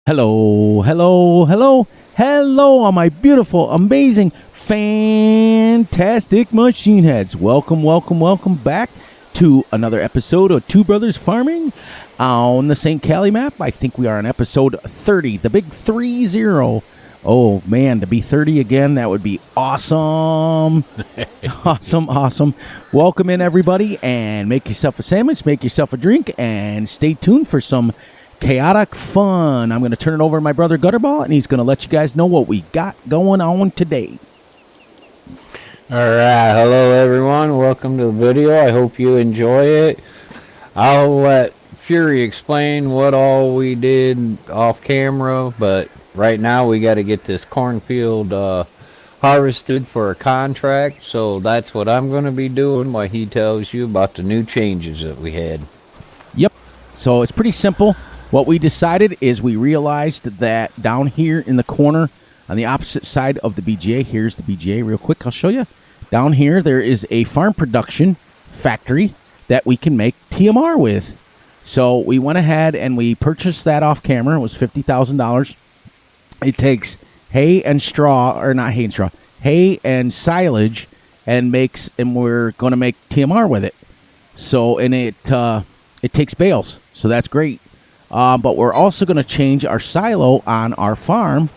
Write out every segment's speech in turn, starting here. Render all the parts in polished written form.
Hello, hello, hello, hello, all my beautiful, amazing, fantastic machine heads. Welcome back to another episode of Two Brothers Farming on the St Kalle map. I think we are on episode 30, the big 30. Oh, man, to be 30 again, that would be awesome. Awesome. Welcome in, everybody, and make yourself a sandwich, make yourself a drink, and stay tuned for some chaotic fun. I'm going to turn it over to my brother Gutterball, and he's going to let you guys know what we got going on today. All right, hello everyone. Welcome to the video. I hope you enjoy it. I'll let Fury explain what all we did off camera, but right now we got to get this cornfield harvested for a contract, so that's what I'm going to be doing while he tells you about the new changes that we had. Yep. So it's pretty simple. What we decided is we realized that down here in the corner on the opposite side of the BGA, here's the BGA real quick, I'll show you. Down here there is a farm production factory that we can make TMR with. So we went ahead and we purchased that off camera. It was $50,000. It takes hay and straw, or not hay and straw, hay and silage, and we're going to make TMR with it. So, and it takes bales, so that's great. But we're also going to change our silo on our farm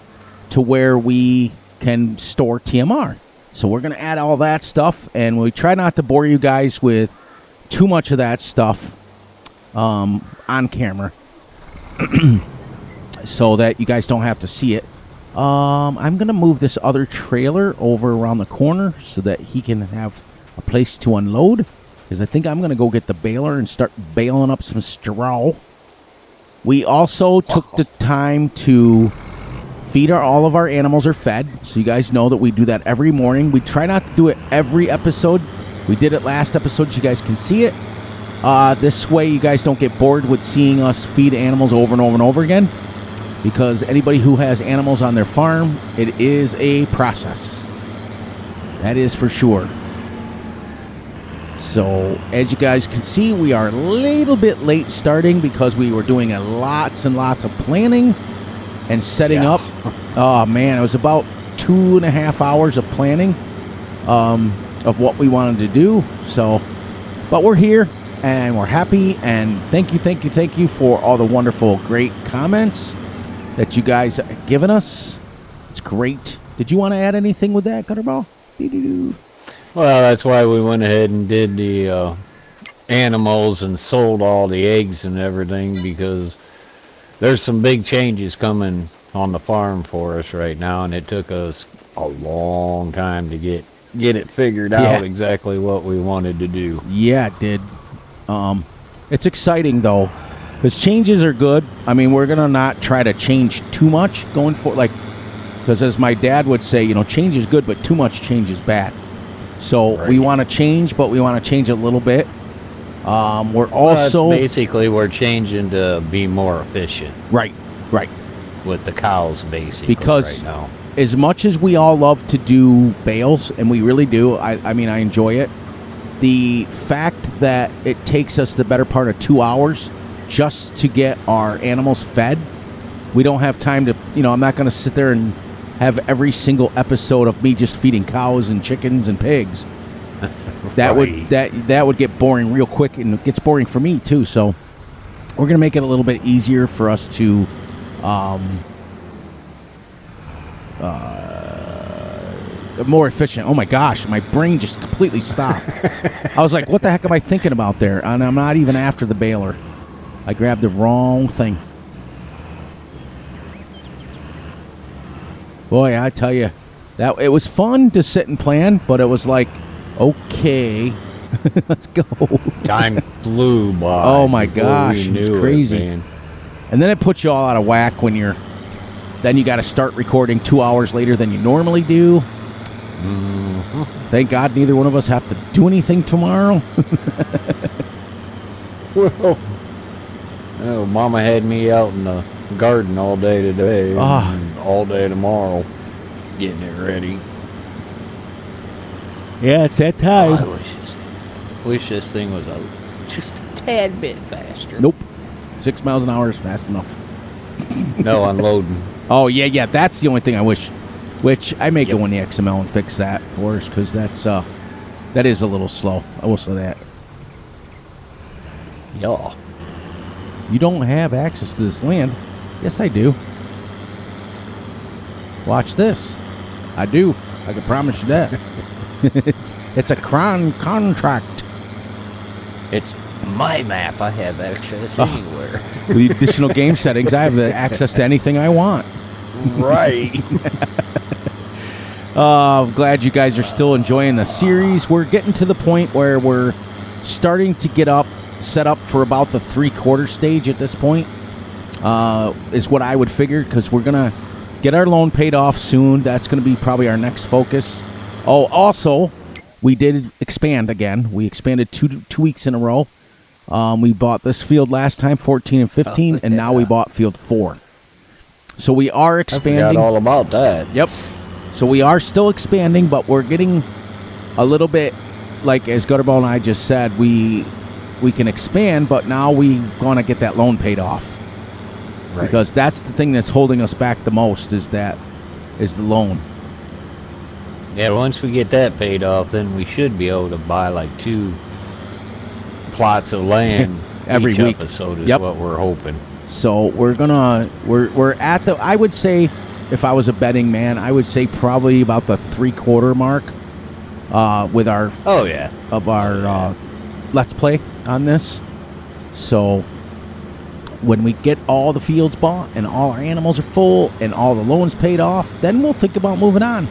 to where we can store TMR. So we're going to add all that stuff, and we try not to bore you guys with too much of that stuff on camera so that you guys don't have to see it. I'm going to move this other trailer over around the corner so that he can have a place to unload, because I think I'm going to go get the baler and start baling up some straw. We also took the time to feed all of our animals are fed, so you guys know that we do that every morning. We try not to do it every episode. We did it last episode so you guys can see it. This way you guys don't get bored with seeing us feed animals over and over and over again, because anybody who has animals on their farm, it is a process. That is for sure. So, as you guys can see, we are a little bit late starting because we were doing lots and lots of planning and setting up. Oh, man, it was about 2.5 hours of planning of what we wanted to do. So, but we're here, and we're happy, and thank you for all the wonderful, great comments that you guys have given us. It's great. Did you want to add anything with that, Gutterball? Well, that's why we went ahead and did the animals and sold all the eggs and everything, because there's some big changes coming on the farm for us right now, and it took us a long time to get it figured out exactly what we wanted to do. Yeah, it did. It's exciting, though, because changes are good. I mean, we're going to not try to change too much going forward, because as my dad would say, change is good, but too much change is bad. So we want to change, but we want to change a little bit. We're also basically we're changing to be more efficient. Right. With the cows, basically, because right now. As much as we all love to do bales, and we really do, I mean, I enjoy it. The fact that it takes us the better part of 2 hours just to get our animals fed, we don't have time to. I'm not going to sit there and have every single episode of me just feeding cows and chickens and pigs. That would get boring real quick, and it gets boring for me too. So we're gonna make it a little bit easier for us to more efficient. Oh my gosh, my brain just completely stopped. I was like, what the heck am I thinking about there? And I'm not even after the baler. I grabbed the wrong thing. Boy, I tell you, that it was fun to sit and plan, but it was like, okay, let's go. Time flew by. Oh my gosh, it was crazy. And then it puts you all out of whack when then you got to start recording 2 hours later than you normally do. Mm-hmm. Thank God neither one of us have to do anything tomorrow. Well, Mama had me out in the garden all day today, and all day tomorrow, getting it ready. Yeah, it's that time. I wish this thing was just a tad bit faster. Nope. 6 miles an hour is fast enough. No, unloading. Oh, yeah, that's the only thing I wish. Which I may go in the XML and fix that for us, because that is a little slow. I will say that. Yeah. You don't have access to this land. Yes, I do. Watch this. I do. I can promise you that. It's a contract. It's my map. I have access anywhere. With the additional game settings, I have the access to anything I want. Right. I'm glad you guys are still enjoying the series. We're getting to the point where we're starting to get set up for about the 3/4 stage at this point, is what I would figure, because we're going to get our loan paid off soon. That's going to be probably our next focus. Oh, also, we did expand again. We expanded two weeks in a row. We bought this field last time, 14 and 15, and now we bought field 4. So we are expanding. I forgot all about that. Yep. So we are still expanding, but we're getting a little bit, like as Gutterball and I just said, we can expand, but now we want to get that loan paid off. Right. Because that's the thing that's holding us back the most, is the loan. Yeah, once we get that paid off, then we should be able to buy like 2 plots of land every each week. Episode is what we're hoping. So we're at the, I would say, if I was a betting man, I would say probably about the 3/4 mark with our Let's Play on this. So when we get all the fields bought and all our animals are full and all the loans paid off, then we'll think about moving on.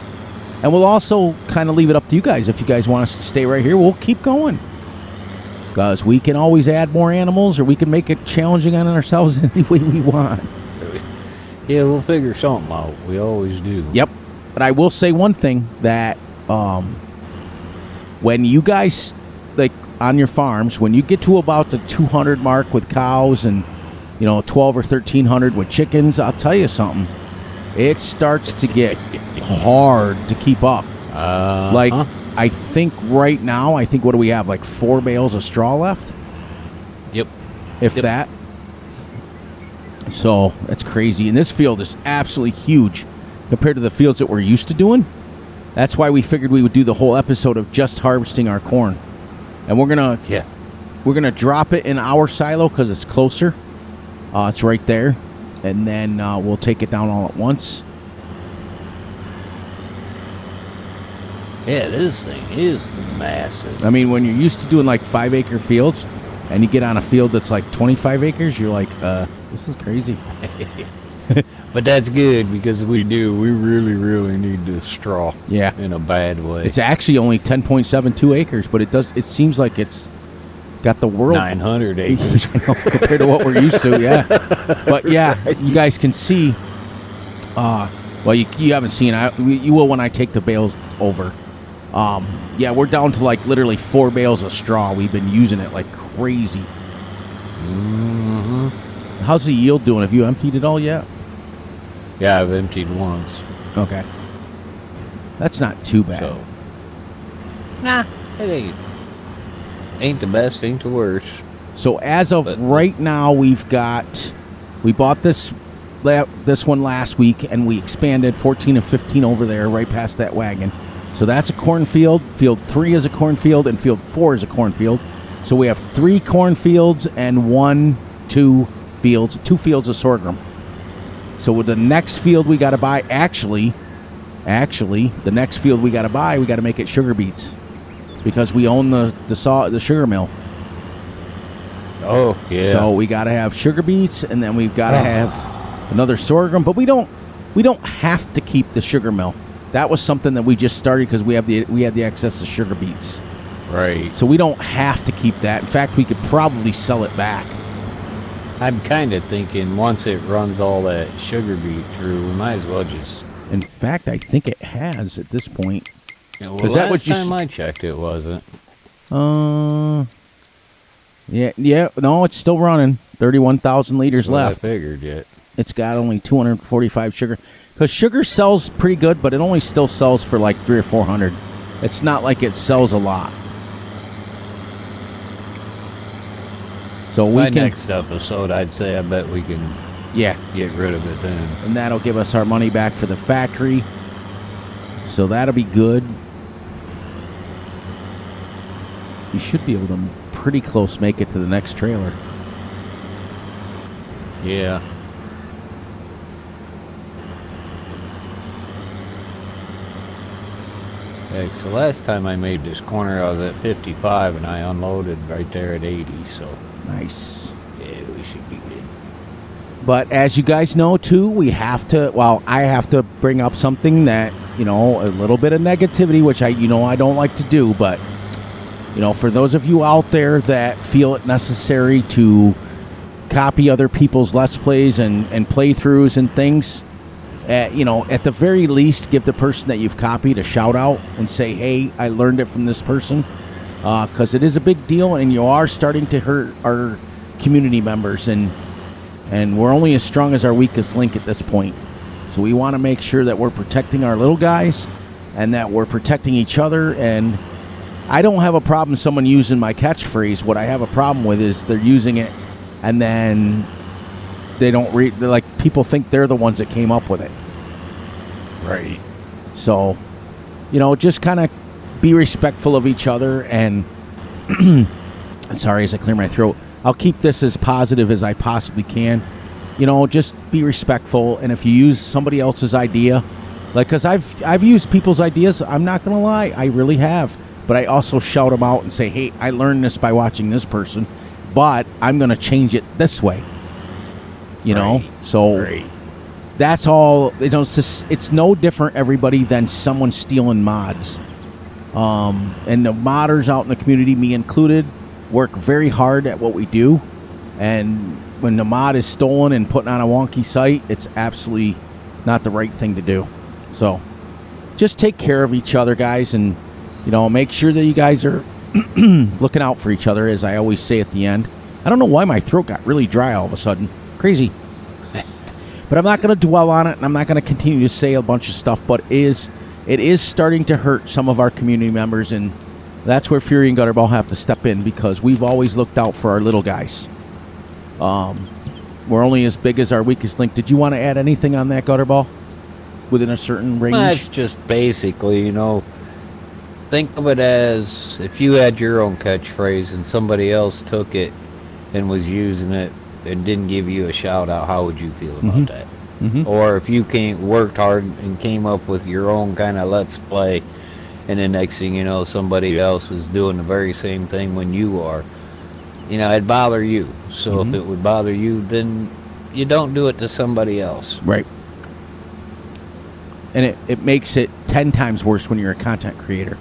And we'll also kind of leave it up to you guys. If you guys want us to stay right here, we'll keep going. Because we can always add more animals, or we can make it challenging on ourselves any way we want. Yeah, we'll figure something out. We always do. Yep. But I will say one thing, that when you guys, like on your farms, when you get to about the 200 mark with cows and 12 or 1300 with chickens, I'll tell you something. It starts to get hard to keep up. Like, I think right now, what do we have? Like 4 bales of straw left? Yep. If that. So, that's crazy. And this field is absolutely huge compared to the fields that we're used to doing. That's why we figured we would do the whole episode of just harvesting our corn. And we're gonna drop it in our silo because it's closer. It's right there. And then we'll take it down all at once. Yeah, this thing is massive. I mean, when you're used to doing like 5-acre fields and you get on a field that's like 25 acres, you're like, this is crazy. But that's good, because we really, really need this straw. Yeah. In a bad way. It's actually only 10.72 acres, but it seems like it's got the world 900 acres compared to what we're used to. Yeah. But yeah, you guys can see, well, you haven't seen it. You will when I take the bales over. Yeah, we're down to like literally 4 bales of straw. We've been using it like crazy. Mm-hmm. How's the yield doing? Have you emptied it all yet? Yeah, I've emptied once. Okay. That's not too bad. So, nah, it ain't the best, ain't the worst. So as of right now, we bought this one last week, and we expanded 14 and 15 over there, right past that wagon. So that's a cornfield. Field 3 is a cornfield, and field 4 is a cornfield. So we have 3 cornfields and 2 fields of sorghum. So with the next field we got to buy, actually, the next field we got to buy, we got to make it sugar beets, because we own the sugar mill. Oh yeah. So we got to have sugar beets, and then we've got to have another sorghum. But we don't have to keep the sugar mill. That was something that we just started because we had the excess of sugar beets. Right. So we don't have to keep that. In fact, we could probably sell it back. I'm kind of thinking once it runs all that sugar beet through, we might as well just... In fact, I think it has at this point. Yeah, well, last time I checked, it wasn't. Yeah, no, it's still running. 31,000 liters left. I figured yet. It's got only 245 sugar. Because sugar sells pretty good, but it only still sells for like 300 or 400. It's not like it sells a lot. So next episode, I'd say I bet we can Yeah. get rid of it then. And that'll give us our money back for the factory. So that'll be good. You should be able to pretty close make it to the next trailer. Yeah. Okay, so last time I made this corner, I was at 55, and I unloaded right there at 80, so... Nice. Yeah, we should be good. But as you guys know, too, we have to... Well, I have to bring up something that, a little bit of negativity, which I don't like to do, but, for those of you out there that feel it necessary to copy other people's Let's Plays and playthroughs and things... at the very least, give the person that you've copied a shout out and say, hey, I learned it from this person. Because it is a big deal, and you are starting to hurt our community members. And we're only as strong as our weakest link at this point. So we want to make sure that we're protecting our little guys and that we're protecting each other. And I don't have a problem someone using my catchphrase. What I have a problem with is they're using it and then... they don't read. They're like, people think they're the ones that came up with it. Right. So, just kind of be respectful of each other. And sorry, as I clear my throat, I'll keep this as positive as I possibly can. Just be respectful. And if you use somebody else's idea, because I've used people's ideas, I'm not gonna lie, I really have. But I also shout them out and say, hey, I learned this by watching this person, but I'm gonna change it this way. So right. That's all. It's no different, everybody, than someone stealing mods. And the modders out in the community, me included, work very hard at what we do. And when the mod is stolen and putting on a wonky site, it's absolutely not the right thing to do. So just take care of each other, guys, and make sure that you guys are looking out for each other, as I always say at the end. I don't know why my throat got really dry all of a sudden. Crazy. But I'm not going to dwell on it, and I'm not going to continue to say a bunch of stuff, but it is starting to hurt some of our community members, and that's where Fury and Gutterball have to step in, because we've always looked out for our little guys. We're only as big as our weakest link. Did you want to add anything on that, Gutterball? Within a certain range? That's just basically, think of it as if you had your own catchphrase and somebody else took it and was using it and didn't give you a shout out, how would you feel about that? Mm-hmm. Or if you worked hard and came up with your own kind of Let's Play, and the next thing you know, somebody else was doing the very same thing when you are, it'd bother you. So if it would bother you, then you don't do it to somebody else. Right. And it makes it 10 times worse when you're a content creator.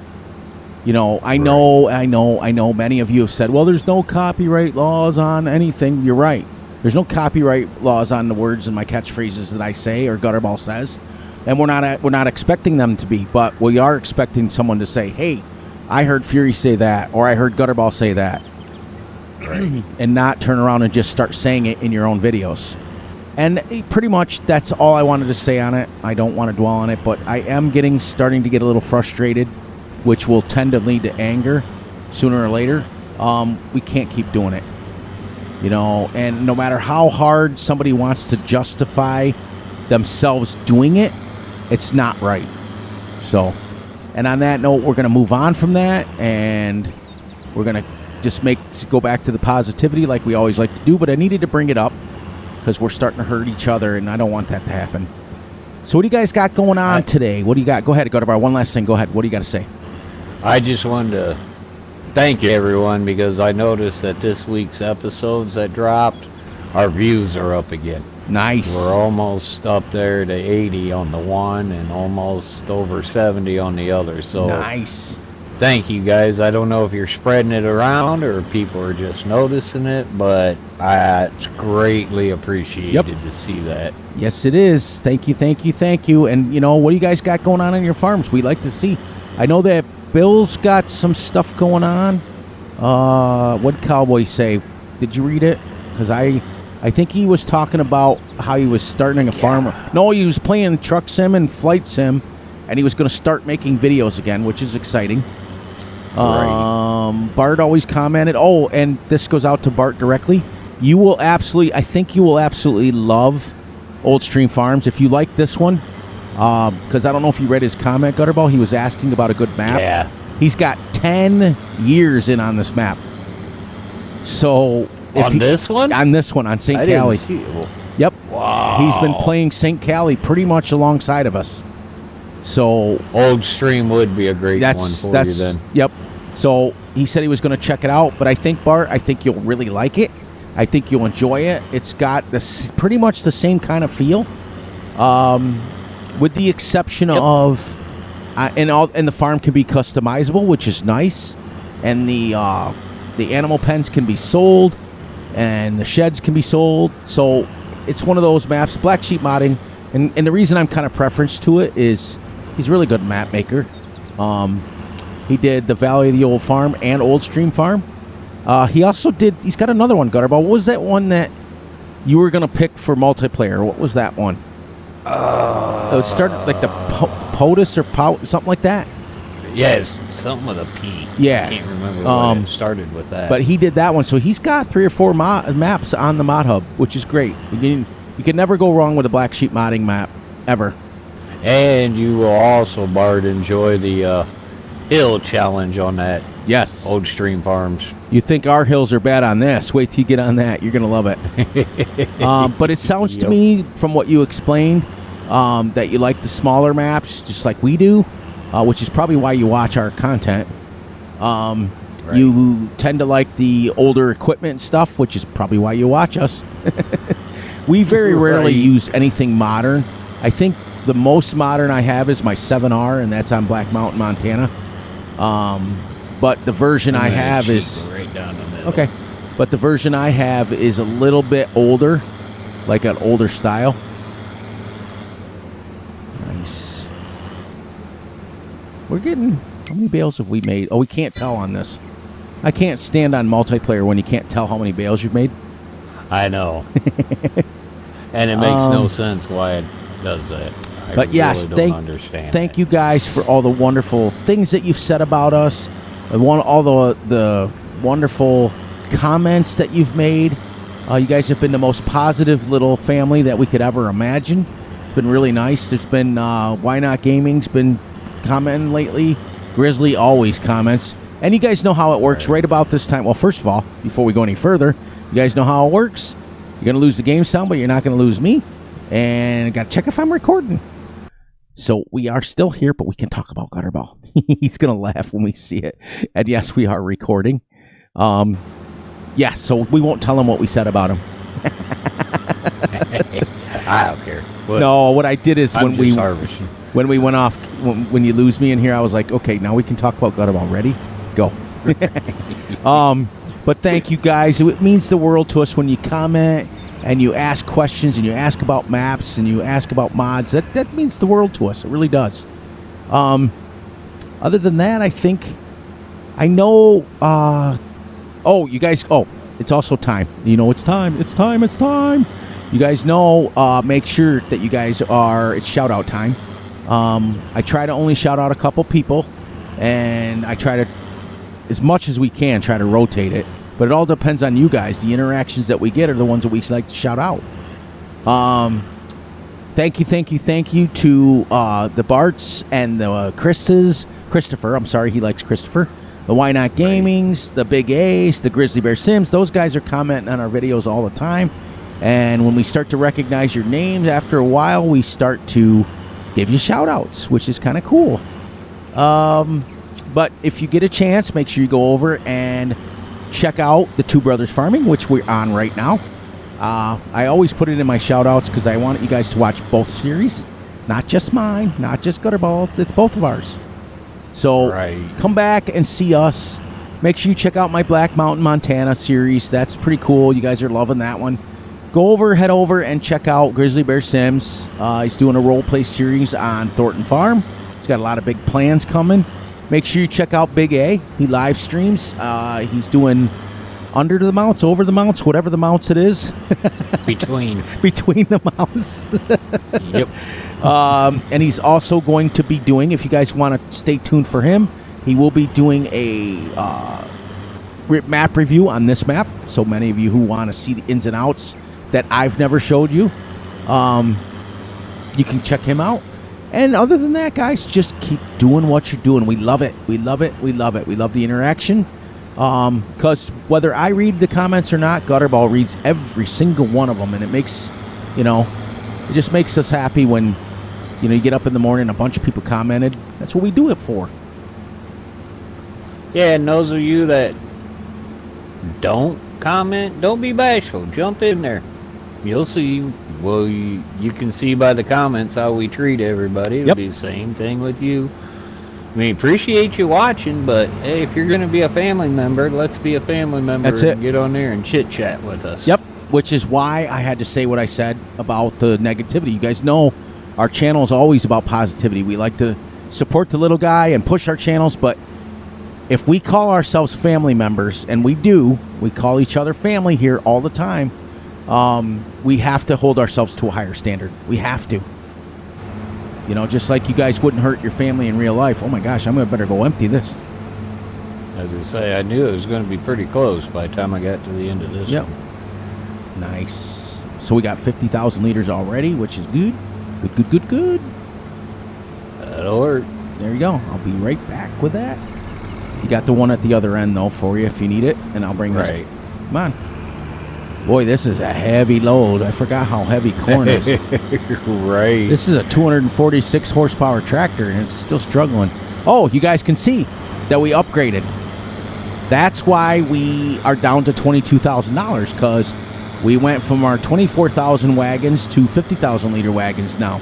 I know many of you have said, well, there's no copyright laws on anything. You're right. There's no copyright laws on the words and my catchphrases that I say or Gutterball says. And we're not expecting them to be, but we are expecting someone to say, hey, I heard Fury say that, or I heard Gutterball say that. Right. And not turn around and just start saying it in your own videos. And pretty much that's all I wanted to say on it. I don't want to dwell on it, but I am starting to get a little frustrated, which will tend to lead to anger sooner or later. We can't keep doing it. And no matter how hard somebody wants to justify themselves doing it, it's not right. So, and on that note, we're going to move on from that, and we're going to just go back to the positivity like we always like to do, but I needed to bring it up because we're starting to hurt each other, and I don't want that to happen. So what do you guys got going on today? What do you got? Go ahead, Gutterball. One last thing. Go ahead. What do you got to say? I just wanted to thank everyone, because I noticed that this week's episodes that dropped, our views are up again. Nice. We're almost up there to 80 on the one and almost over 70 on the other. So nice. Thank you, guys. I don't know if you're spreading it around or if people are just noticing it, but it's greatly appreciated to see that. Yes, it is. Thank you, thank you, thank you. And, what do you guys got going on your farms? We like to see. I know that Bill's got some stuff going on. What'd Cowboy say? Did you read it? Because I think he was talking about how he was starting a farm. No, he was playing truck sim and flight sim, and he was going to start making videos again, which is exciting. Right. Bart always commented. Oh, and this goes out to Bart directly. You will absolutely, I think you will absolutely love Old Stream Farms. If you like this one, because I don't know if you read his comment, Gutterball, he was asking about a good map. Yeah. He's got 10 years in on this map. So this one? On this one, on St. I Kalle. didn't see it. Yep. Wow. He's been playing St. Kalle pretty much alongside of us. So Old Stream would be a great one for you then. Yep. So he said he was going to check it out, but I think, Bart, I think you'll really like it. I think you'll enjoy it. It's got this pretty much the same kind of feel, with the exception of, and the farm can be customizable, which is nice, and the animal pens can be sold, and the sheds can be sold. So it's one of those maps. Black Sheep Modding, and the reason I'm kind of preference to it is he's a really good map maker. He did the Valley of the Old Farm and Old Stream Farm. He's got another one, Gutterball. What was that one that you were going to pick for multiplayer? What was that one? It started like the POTUS or something like that. Yes, something with a P. Yeah. I can't remember what it started with that. But he did that one. So he's got 3 or 4 maps on the Mod Hub, which is great. You can never go wrong with a Black Sheep Modding map, ever. And you will also, Bart, enjoy the hill challenge on that. Yes. Old Stream Farms. You think our hills are bad on this. Wait till you get on that. You're going to love it. But it sounds to me, from what you explained, that you like the smaller maps, just like we do, which is probably why you watch our content. Right. You tend to like the older equipment and stuff, which is probably why you watch us. We very rarely use anything modern. I think the most modern I have is my 7R, and that's on Black Mountain, Montana. But the version I have is right down the middle. Okay. But the version I have is a little bit older, like an older style. Nice. We're getting, how many bales have we made? Oh, we can't tell on this. I can't stand on multiplayer when you can't tell how many bales you've made. I know. And it makes no sense why it does that. But yes, thank you guys for all the wonderful things that you've said about us. All the wonderful comments that you've made. You guys have been the most positive little family that we could ever imagine. It's been really nice. There's been Why Not Gaming's been commenting lately. Grizzly always comments. And you guys know how it works right about this time. Well, first of all, before we go any further, you guys know how it works. You're going to lose the game sound, but you're not going to lose me. And I got to check if I'm recording. So we are still here, but we can talk about Gutterball. He's going to laugh when we see it. And yes, we are recording. So we won't tell him what we said about him. I don't care. What I did is when we went off, when you lose me in here, I was like, okay, now we can talk about Gutterball. Ready? Go. But thank you guys. It means the world to us when you comment and you ask questions and you ask about maps and you ask about mods. That means the world to us. It really does. Other than that, I know. You guys. Oh, it's also time. You know, it's time. It's time. It's time. You guys know. Make sure that you guys are. It's shout out time. I try to only shout out a couple people, and I try to, as much as we can, try to rotate it. But it all depends on you guys. The interactions that we get are the ones that we like to shout out. Thank you to the Barts and the Christopher. I'm sorry, he likes Christopher. The Why Not Gamings, the Big Ace, the Grizzly Bear Sims. Those guys are commenting on our videos all the time. And when we start to recognize your names after a while, we start to give you shout outs, which is kind of cool. But if you get a chance, make sure you go over and check out the Two Brothers Farming, which we're on right now. I always put it in my shout outs because I want you guys to watch both series. Not just mine, not just Gutterballs. It's both of ours. So come back and see us. Make sure you check out my Black Mountain, Montana series. That's pretty cool. You guys are loving that one. Head over and check out Grizzly Bear Sims. He's doing a role play series on Thornton Farm. He's got a lot of big plans coming. Make sure you check out Big A. He live streams. He's doing under the mounts, over the mounts, whatever the mounts it is. Between the mounts. Yep. And he's also going to be doing, if you guys want to stay tuned for him, he will be doing a map review on this map. So many of you who want to see the ins and outs that I've never showed you, you can check him out. And other than that, guys, just keep doing what you're doing. We love it. We love it. We love it. We love the interaction. Because whether I read the comments or not, Gutterball reads every single one of them. And it makes, it just makes us happy when, you get up in the morning, a bunch of people commented. That's what we do it for. Yeah, and those of you that don't comment, don't be bashful. Jump in there. You'll see. Well, you can see by the comments how we treat everybody. It'll be the same thing with you. I mean, appreciate you watching, but hey, if you're going to be a family member, let's be a family member. That's it. Get on there and chit-chat with us. Yep, which is why I had to say what I said about the negativity. You guys know our channel is always about positivity. We like to support the little guy and push our channels, but if we call ourselves family members, and we do, we call each other family here all the time, we have to hold ourselves to a higher standard. We have to. Just like you guys wouldn't hurt your family in real life. Oh my gosh, I'm going to better go empty this. As I say, I knew it was going to be pretty close by the time I got to the end of this. Yep. Nice. So we got 50,000 liters already, which is good. Good. That'll work. There you go. I'll be right back with that. You got the one at the other end, though, for you if you need it. And I'll bring this. Come on. Boy, this is a heavy load. I forgot how heavy corn is. Right. This is a 246 horsepower tractor, and it's still struggling. Oh, you guys can see that we upgraded. That's why we are down to $22,000, because we went from our 24,000 wagons to 50,000 liter wagons now.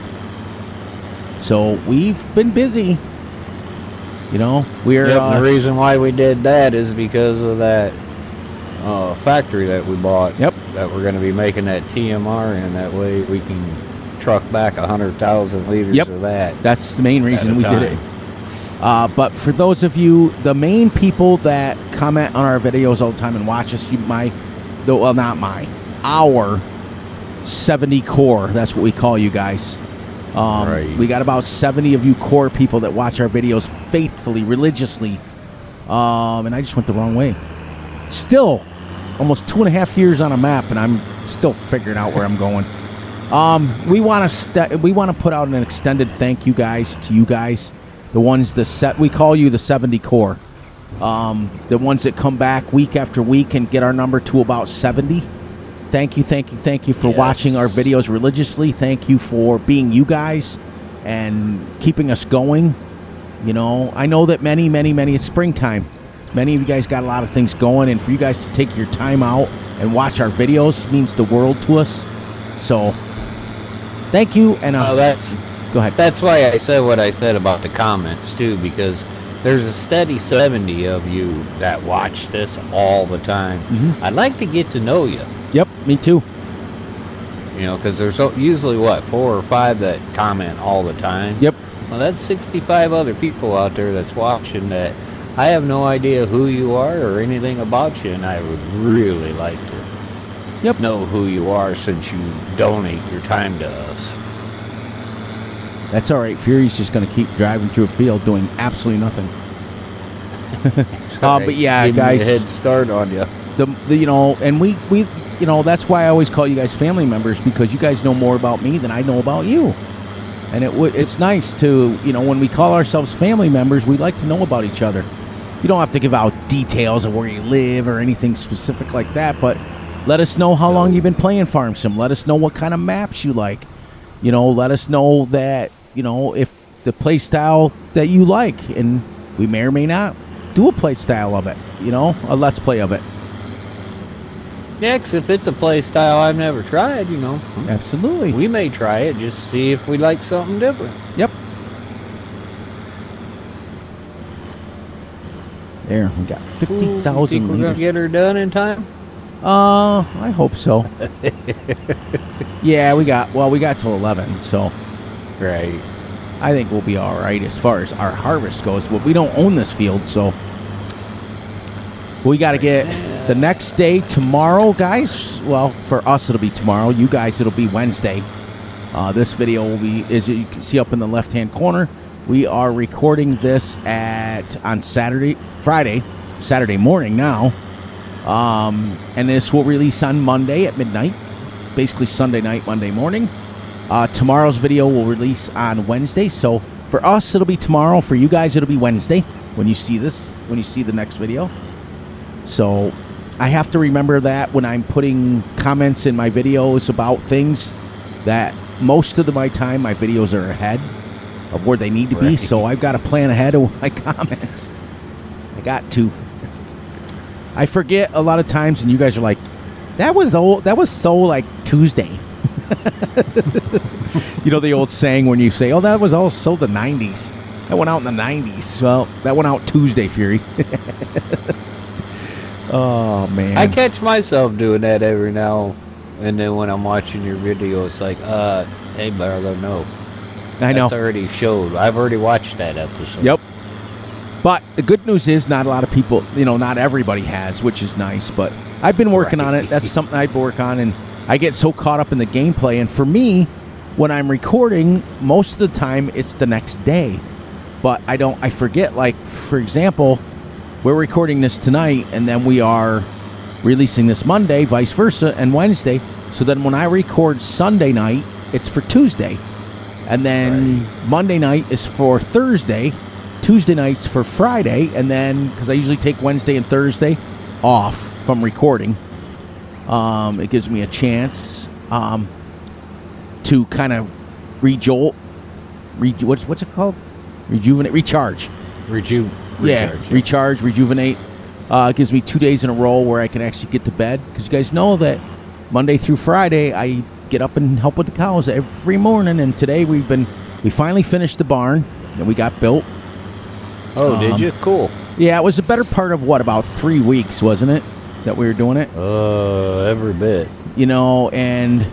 So we've been busy. We're. The reason why we did that is because of that factory that we bought. Yep. That we're going to be making that TMR in. That way we can truck back 100,000 liters of that. That's the main reason we did it. But for those of you, the main people that comment on our videos all the time and watch us, our 70 core. That's what we call you guys. We got about 70 of you core people that watch our videos faithfully, religiously. And I just went the wrong way. Still, almost 2.5 years on a map, and I'm still figuring out where I'm going. We want to put out an extended thank you guys to you guys, the ones we call you the 70 core, the ones that come back week after week and get our number to about 70. Thank you for watching our videos religiously. Thank you for being you guys and keeping us going. I know that many, it's springtime. Many of you guys got a lot of things going, and for you guys to take your time out and watch our videos means the world to us. So, thank you. And go ahead. That's why I said what I said about the comments too, because there's a steady 70 of you that watch this all the time. Mm-hmm. I'd like to get to know you. Yep, me too. Because there's usually 4 or 5 that comment all the time. Yep. Well, that's 65 other people out there that's watching that I have no idea who you are or anything about you, and I would really like to know who you are since you donate your time to us. That's all right. Fury's just going to keep driving through a field doing absolutely nothing. But yeah, give guys, me a head start on you. And we that's why I always call you guys family members, because you guys know more about me than I know about you. And it's nice to, when we call ourselves family members, we like to know about each other. You don't have to give out details of where you live or anything specific like that, but let us know how long you've been playing Farm Sim. Let us know what kind of maps you like. Let us know that, if the play style that you like, and we may or may not do a play style of it, a let's play of it. Yeah, 'cause if it's a play style I've never tried, Absolutely. we may try it just to see if we like something different. Yep. There, we got 50,000 think we're going to get her done in time? I hope so. Yeah, we got till 11, so. Right. I think we'll be all right as far as our harvest goes, but we don't own this field, so. We got to get the next day tomorrow, guys. Well, for us, it'll be tomorrow. You guys, it'll be Wednesday. This video will be, as you can see up in the left-hand corner, we are recording this Saturday morning now. And this will release on Monday at midnight, basically Sunday night, Monday morning. Tomorrow's video will release on Wednesday. So for us, it'll be tomorrow. For you guys, it'll be Wednesday when you see this, when you see the next video. So I have to remember that when I'm putting comments in my videos about things, that most of my time my videos are ahead of where they need to be. So I've got to plan ahead of my comments. I got to. I forget a lot of times, and you guys are like, that was old. That was so like Tuesday. You know the old saying when you say, oh, that was also the 90s. That went out in the 90s. Well, that went out Tuesday, Fury. Oh, man. I catch myself doing that every now and then when I'm watching your video. It's like, hey, brother, no. I know. That's already showed. I've already watched that episode. Yep. But the good news is not a lot of people, not everybody has, which is nice. But I've been working on it. That's something I'd work on. And I get so caught up in the gameplay. And for me, when I'm recording, most of the time it's the next day. But I forget, like, for example, we're recording this tonight and then we are releasing this Monday, vice versa, and Wednesday. So then when I record Sunday night, it's for Tuesday. And then Monday night is for Thursday. Tuesday night's for Friday. And then, because I usually take Wednesday and Thursday off from recording, it gives me a chance to kind of what's it called? Recharge. Recharge, rejuvenate. It gives me 2 days in a row where I can actually get to bed. Because you guys know that Monday through Friday, I get up and help with the cows every morning. And today we finally finished the barn that we got built. Oh, did you? Cool. Yeah, it was a better part of, about 3 weeks, wasn't it, that we were doing it? Every bit. And...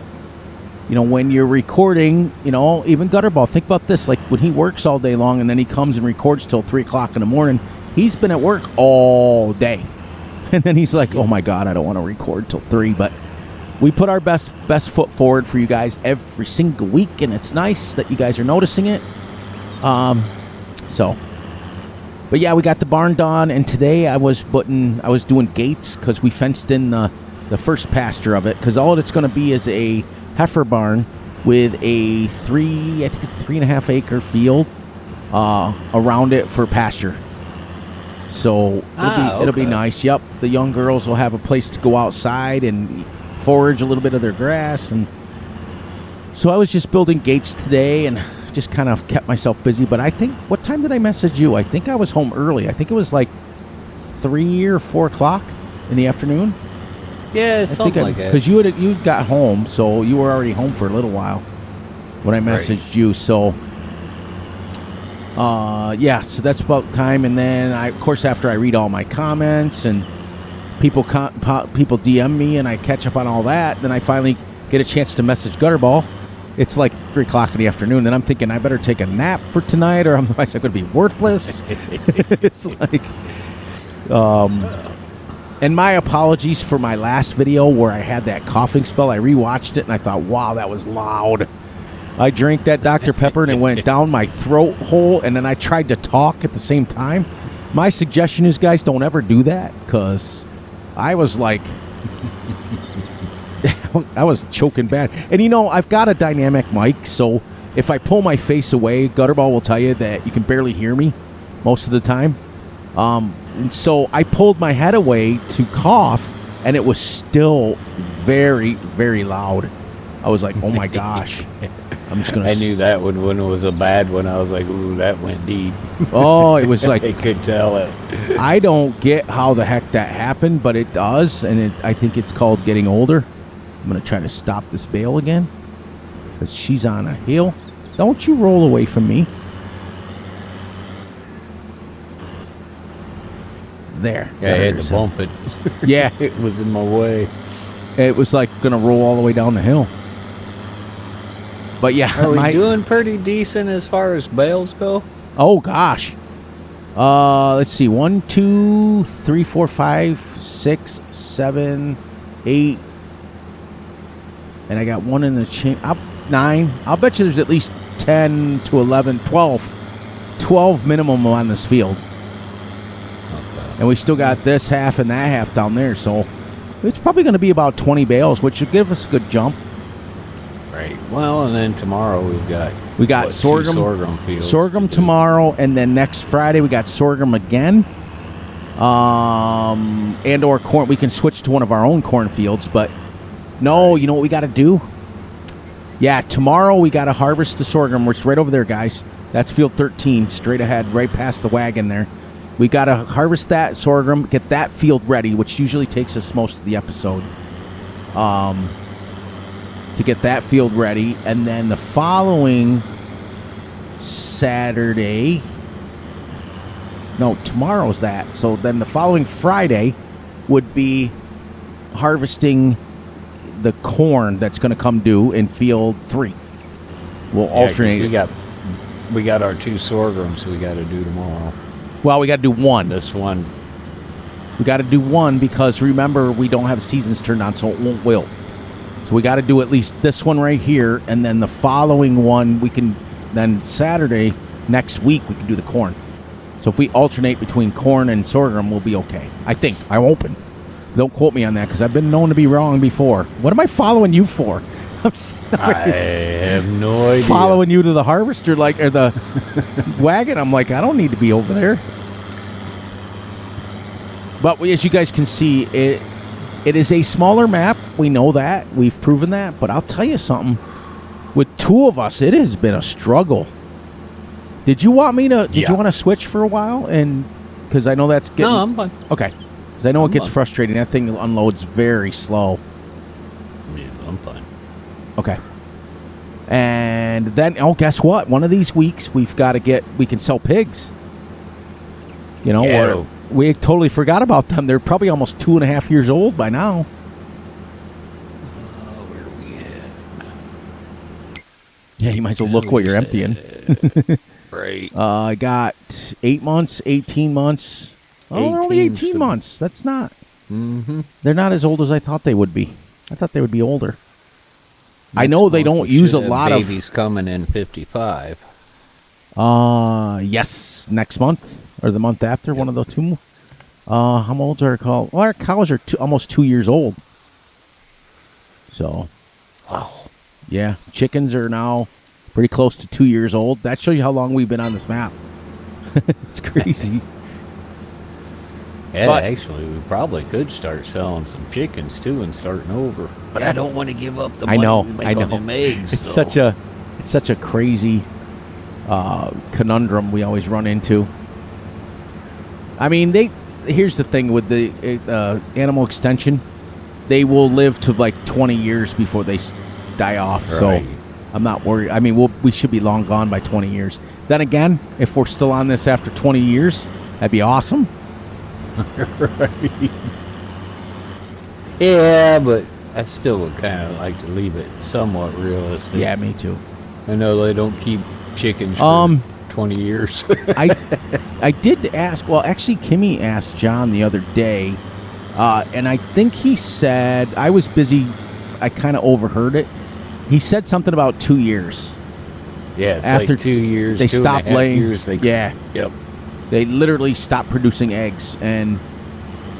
when you're recording, even Gutterball, think about this. Like, when he works all day long and then he comes and records till 3 o'clock in the morning, he's been at work all day. And then he's like, oh, my God, I don't want to record till 3. But we put our best foot forward for you guys every single week, and it's nice that you guys are noticing it. But, yeah, we got the barn done, and today I was doing gates because we fenced in the first pasture of it, because all it's going to be is a heifer barn with a 3.5 acre field around it for pasture. So it'll be nice. Yep, the young girls will have a place to go outside and forage a little bit of their grass. And so I was just building gates today and just kind of kept myself busy. But I think, what time did I message you? I think I was home early. I think it was like 3 or 4 o'clock in the afternoon. Yeah, something like that. Because you got home, so you were already home for a little while when I messaged you. So, so that's about time. And then, of course, after I read all my comments and people DM me and I catch up on all that, then I finally get a chance to message Gutterball. It's like 3 o'clock in the afternoon, and I'm thinking I better take a nap for tonight or otherwise I'm going to be worthless. It's like... And my apologies for my last video where I had that coughing spell. I rewatched it and I thought, wow, that was loud. I drank that Dr. Pepper and it went down my throat hole, and then I tried to talk at the same time. My suggestion is, guys, don't ever do that, because I was like, I was choking bad. And I've got a dynamic mic, so if I pull my face away, Gutterball will tell you that you can barely hear me most of the time. And so I pulled my head away to cough, and it was still very, very loud. I was like, oh my gosh. I'm just gonna. I knew that one when it was a bad one. I was like, ooh, that went deep. Oh, it was like... I could tell it. I don't get how the heck that happened, but it does, and I think it's called getting older. I'm going to try to stop this bale again, because she's on a hill. Don't you roll away from me. There. Yeah, I had to bump it. Yeah. It was in my way. It was like going to roll all the way down the hill. But yeah. Are we doing pretty decent as far as bales go? Oh, gosh. Let's see. 1, 2, 3, 4, 5, 6, 7, 8. And I got one in the chain. 9. I'll bet you there's at least 10 to 11, 12. 12 minimum on this field. And we still got this half and that half down there. So it's probably going to be about 20 bales, which should give us a good jump. Right. Well, and then tomorrow we got what, sorghum. Sorghum fields. Sorghum tomorrow, and then next Friday we got sorghum again. And or corn. We can switch to one of our own cornfields, but no, you know what we got to do? Yeah, tomorrow we got to harvest the sorghum, which is right over there, guys. That's field 13, straight ahead, right past the wagon there. We got to harvest that sorghum, get that field ready, which usually takes us most of the episode. To get that field ready, and then the following Saturday. No, tomorrow's that. So then the following Friday would be harvesting the corn that's going to come due in field 3. We'll alternate. We got our 2 sorghums we got to do tomorrow. Well, we got to do one. This one. We got to do one because remember we don't have seasons turned on, so it won't wilt. So we got to do at least this one right here, and then the following one we can. Then Saturday next week we can do the corn. So if we alternate between corn and sorghum, we'll be okay. I think. I'm open. Don't quote me on that because I've been known to be wrong before. What am I following you for? I'm sorry. I have no idea. Following you to the harvester, or the wagon. I'm like, I don't need to be over there. But as you guys can see, it is a smaller map. We know that. We've proven that. But I'll tell you something. With 2 of us, it has been a struggle. Did you want me to? Did you want to switch for a while? And because I know that's getting. No, I'm fine. Okay, because I know it gets frustrating. That thing unloads very slow. Yeah, I'm fine. Okay. And then, guess what? One of these weeks we can sell pigs. You know, yeah. we totally forgot about them. They're probably almost 2.5 years old by now. Where are we at? Yeah, you might as well look what you're emptying. Right. I got 8 months, 18 months. Oh, they're only 18 months. That's not. Mm-hmm. They're not as old as I thought they would be. I thought they would be older. I know they don't use a lot of babies coming in 55. Yes, next month or the month after, one of the 2. How old are our cows? Well, our cows are almost 2 years old. So, wow. Yeah, chickens are now pretty close to 2 years old. That shows you how long we've been on this map. It's crazy. Yeah, but actually, we probably could start selling some chickens too and starting over. But I don't want to give up the money we make on them eggs. It's such a crazy conundrum we always run into. I mean, here's the thing with the animal extension, they will live to like 20 years before they die off. Right. So I'm not worried. I mean, we should be long gone by 20 years. Then again, if we're still on this after 20 years, that'd be awesome. Right. Yeah, but I still would kind of like to leave it somewhat realistic. Yeah, me too. I know they don't keep chickens for 20 years. I did ask. Well, actually, Kimmy asked John the other day, and I think he said I was busy. I kind of overheard it. He said something about 2 years. Yeah, it's after like 2 years. They stopped laying. Yeah. Yep. They literally stopped producing eggs, and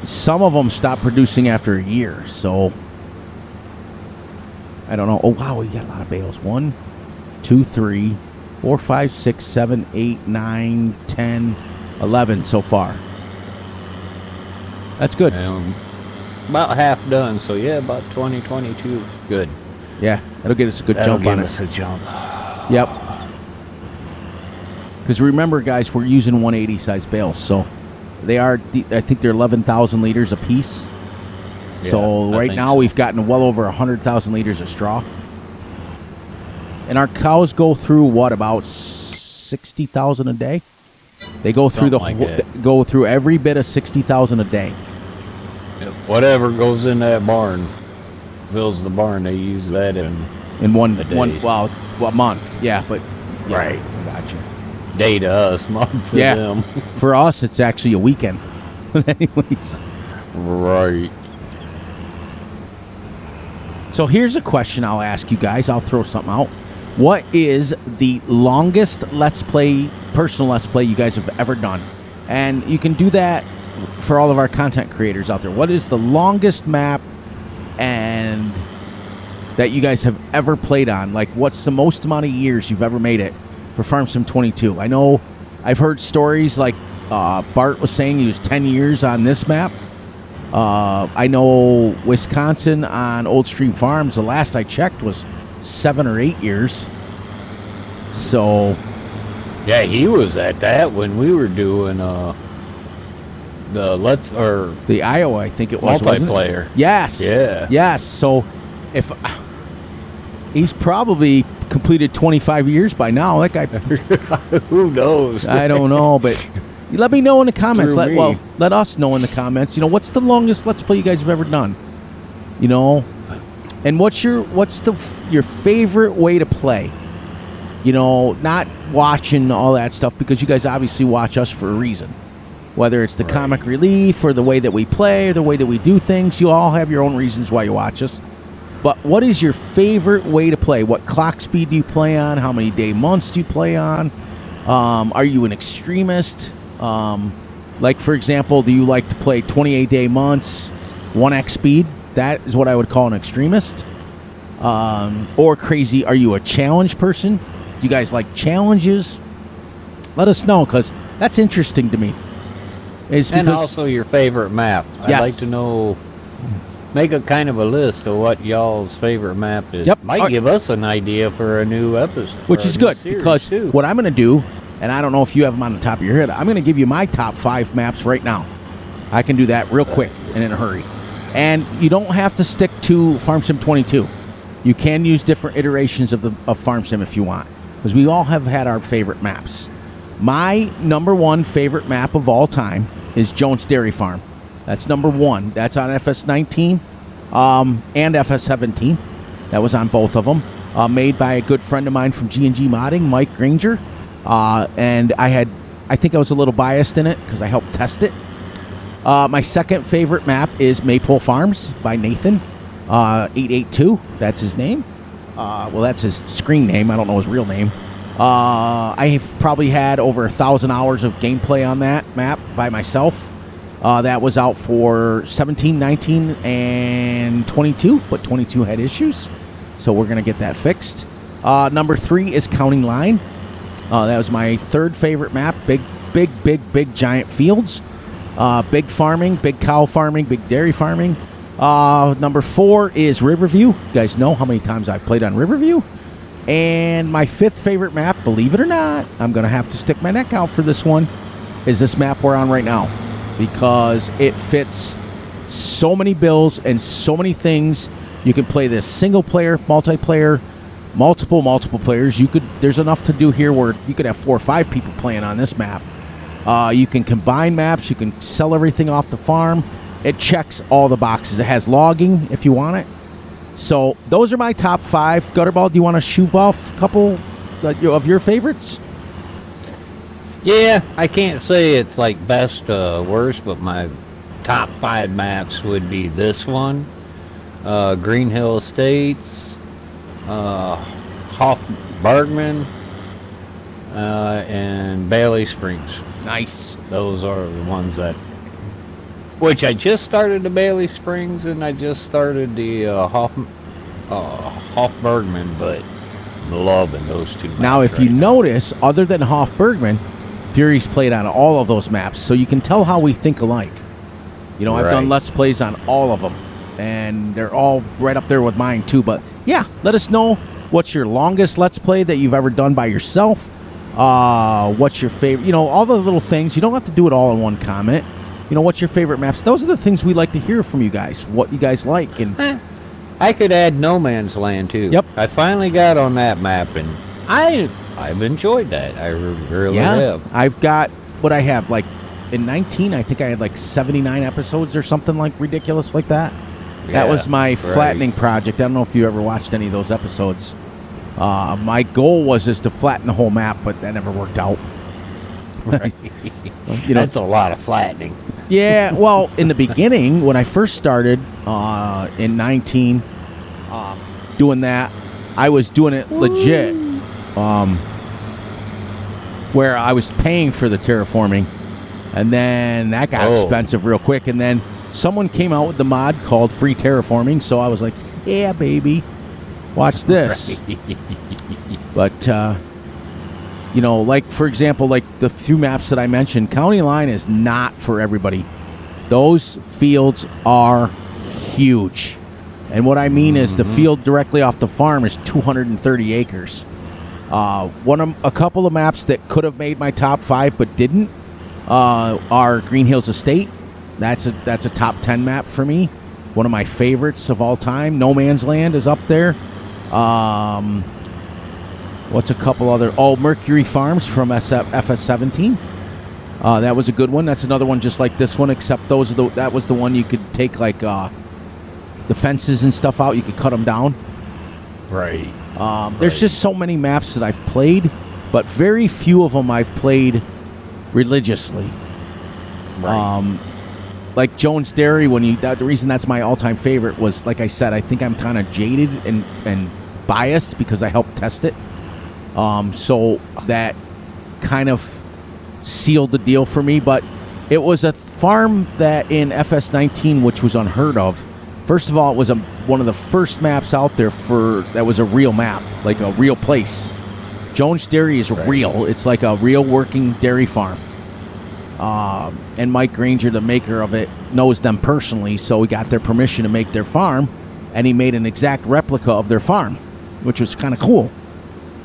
some of them stopped producing after a year. So I don't know. Oh wow, we got a lot of bales. 1, 2, 3, 4, 5, 6, 7, 8, 9, 10, 11 so far. That's good. About half done. So yeah, about 20, 22. Good. Yeah, that'll get us a good jump on it. That'll give us a jump. Yep. Because remember, guys, we're using 180 size bales, so they are. I think they're 11,000 liters a piece. Yeah, so right now we've gotten well over 100,000 liters of straw, and our cows go through about 60,000 a day. They go through go through every bit of 60,000 a day. Yep. Whatever goes in that barn fills the barn. They use that in one month. Yeah, but yeah, right. Gotcha. Day to us, month to them. For us, it's actually a weekend. Anyways. Right. So here's a question I'll ask you guys. I'll throw something out. What is the longest personal Let's Play you guys have ever done? And you can do that for all of our content creators out there, what is the longest map and that you guys have ever played on? Like, what's the most amount of years you've ever made it for Farm Sim 22? I know I've heard stories like Bart was saying he was 10 years on this map. I know Wisconsin on Old Stream Farms, the last I checked was 7 or 8 years. So Yeah, he was at that when we were doing the Iowa, I think it was, multiplayer. wasn't it? Yes. Yeah. Yes. So if he's probably completed 25 years by now, that guy. Who knows? I don't know, but let me know in the comments. Through me. Let us know in the comments. What's the longest Let's Play you guys have ever done? And what's your favorite way to play? Not watching all that stuff, because you guys obviously watch us for a reason. Whether it's the comic relief or the way that we play or the way that we do things, you all have your own reasons why you watch us. But what is your favorite way to play? What clock speed do you play on? How many day months do you play on? Are you an extremist? Like, for example, do you like to play 28-day months, 1x speed? That is what I would call an extremist. Or crazy, are you a challenge person? Do you guys like challenges? Let us know, because that's interesting to me. And also your favorite map. Yes. I'd like to know, make a kind of a list of what y'all's favorite map is. Yep. Might give us an idea for a new episode. Which is good, because what I'm going to do, and I don't know if you have them on the top of your head, I'm going to give you my top 5 maps right now. I can do that real quick and in a hurry. And you don't have to stick to Farm Sim 22. You can use different iterations of Farm Sim if you want, because we all have had our favorite maps. My number 1 favorite map of all time is Jones Dairy Farm. That's number 1. That's on Fs19 and Fs17. That was on both of them. Made by a good friend of mine from G&G Modding, Mike Granger. And I think I was a little biased in it because I helped test it. My second favorite map is Maypole Farms by Nathan 882. That's his name. Well, that's his screen name. I don't know his real name. I've probably had over 1,000 hours of gameplay on that map by myself. That was out for 17, 19, and 22, but 22 had issues, so we're going to get that fixed. Number 3 is Counting Line. That was my third favorite map. Big giant fields. Big farming, big cow farming, big dairy farming. Number 4 is Riverview. You guys know how many times I've played on Riverview. And my 5th favorite map, believe it or not, I'm going to have to stick my neck out for this one, is this map we're on right now. Because it fits so many bills and so many things. You can play this single player, multiplayer, multiple players. There's enough to do here where you could have 4 or 5 people playing on this map. You can combine maps. You can sell everything off the farm. It checks all the boxes. It has logging if you want it. So those are my top 5. Gutterball, do you want to shoot off a couple of your favorites? Yeah, I can't say it's like best worst, but my top 5 maps would be this one, Green Hill Estates, Hoff Bergman, and Bailey Springs. Nice. Those are the ones which I just started the Bailey Springs and I just started the Hoff Bergman, but I'm loving those 2 maps. Now, if you notice, other than Hoff Bergman, Fury's played on all of those maps, so you can tell how we think alike. I've done Let's Plays on all of them, and they're all right up there with mine, too. But, yeah, let us know what's your longest Let's Play that you've ever done by yourself. What's your favorite, all the little things. You don't have to do it all in one comment. What's your favorite maps? Those are the things we like to hear from you guys, what you guys like. And I could add No Man's Land, too. Yep. I finally got on that map, and I've enjoyed that. I really have. I've got what I have, like, in 19, I think I had, like, 79 episodes or something, like, ridiculous like that. Yeah, that was my flattening project. I don't know if you ever watched any of those episodes. My goal was just to flatten the whole map, but that never worked out. Right. That's a lot of flattening. Yeah, well, in the beginning, when I first started in 19 doing that, I was doing it legit, where I was paying for the terraforming, And then that got expensive real quick. And then someone came out with the mod called Free Terraforming. So I was like, yeah, baby, watch this. But, like, for example, like the few maps that I mentioned, County Line is not for everybody. Those fields are huge. And what I mean is the field directly off the farm is 230 acres. A couple of maps that could have made my top 5 but didn't are Green Hills Estate. That's a top 10 map for me. One of my favorites of all time. No Man's Land is up there. What's a couple other? Oh, Mercury Farms from Fs22. That was a good one. That's another one just like this one, except that was the one you could take like the fences and stuff out. You could cut them down. Right. There's just so many maps that I've played, but very few of them I've played religiously. Right. Like Jones Dairy, the reason that's my all-time favorite was, like I said, I think I'm kind of jaded and biased because I helped test it. So that kind of sealed the deal for me. But it was a farm that in FS19, which was unheard of. First of all, it was one of the first maps out there that was a real map, like a real place. Jones Dairy is real. It's like a real working dairy farm. And Mike Granger, the maker of it, knows them personally, so he got their permission to make their farm, and he made an exact replica of their farm, which was kind of cool.